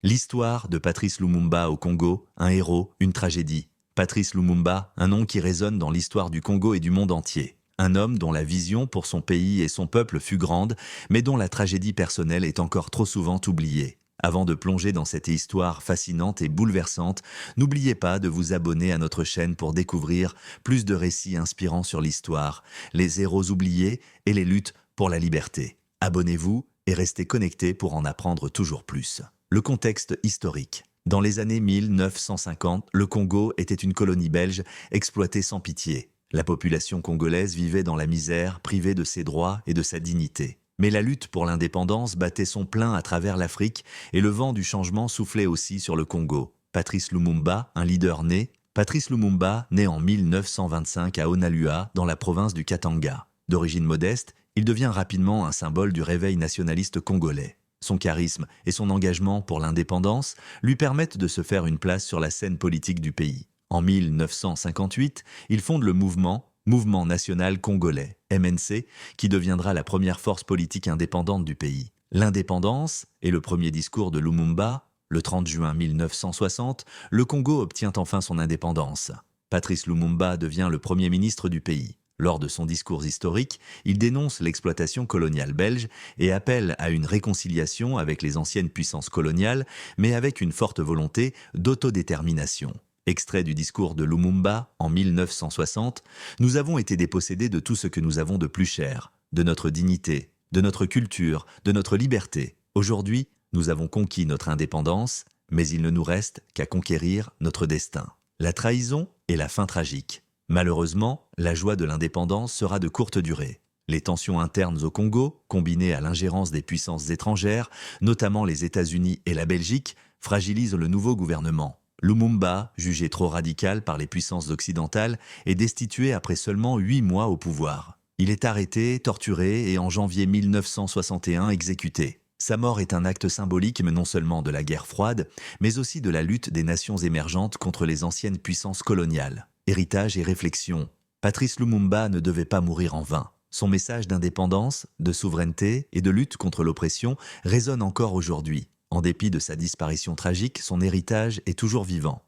L'histoire de Patrice Lumumba au Congo, un héros, une tragédie. Patrice Lumumba, un nom qui résonne dans l'histoire du Congo et du monde entier. Un homme dont la vision pour son pays et son peuple fut grande, mais dont la tragédie personnelle est encore trop souvent oubliée. Avant de plonger dans cette histoire fascinante et bouleversante, n'oubliez pas de vous abonner à notre chaîne pour découvrir plus de récits inspirants sur l'histoire, les héros oubliés et les luttes pour la liberté. Abonnez-vous et restez connectés pour en apprendre toujours plus. Le contexte historique. Dans les années 1950, le Congo était une colonie belge exploitée sans pitié. La population congolaise vivait dans la misère, privée de ses droits et de sa dignité. Mais la lutte pour l'indépendance battait son plein à travers l'Afrique et le vent du changement soufflait aussi sur le Congo. Patrice Lumumba, un leader né, Patrice Lumumba naît en 1925 à Onalua, dans la province du Katanga. D'origine modeste, il devient rapidement un symbole du réveil nationaliste congolais. Son charisme et son engagement pour l'indépendance lui permettent de se faire une place sur la scène politique du pays. En 1958, il fonde le Mouvement national congolais, MNC, qui deviendra la première force politique indépendante du pays. L'indépendance et le premier discours de Lumumba, le 30 juin 1960, le Congo obtient enfin son indépendance. Patrice Lumumba devient le premier ministre du pays. Lors de son discours historique, il dénonce l'exploitation coloniale belge et appelle à une réconciliation avec les anciennes puissances coloniales, mais avec une forte volonté d'autodétermination. Extrait du discours de Lumumba en 1960, « Nous avons été dépossédés de tout ce que nous avons de plus cher, de notre dignité, de notre culture, de notre liberté. Aujourd'hui, nous avons conquis notre indépendance, mais il ne nous reste qu'à conquérir notre destin. » La trahison et la fin tragique. Malheureusement, la joie de l'indépendance sera de courte durée. Les tensions internes au Congo, combinées à l'ingérence des puissances étrangères, notamment les États-Unis et la Belgique, fragilisent le nouveau gouvernement. Lumumba, jugé trop radical par les puissances occidentales, est destitué après seulement 8 mois au pouvoir. Il est arrêté, torturé et en janvier 1961 exécuté. Sa mort est un acte symbolique mais non seulement de la guerre froide, mais aussi de la lutte des nations émergentes contre les anciennes puissances coloniales. Héritage et réflexion. Patrice Lumumba ne devait pas mourir en vain. Son message d'indépendance, de souveraineté et de lutte contre l'oppression résonne encore aujourd'hui. En dépit de sa disparition tragique, son héritage est toujours vivant.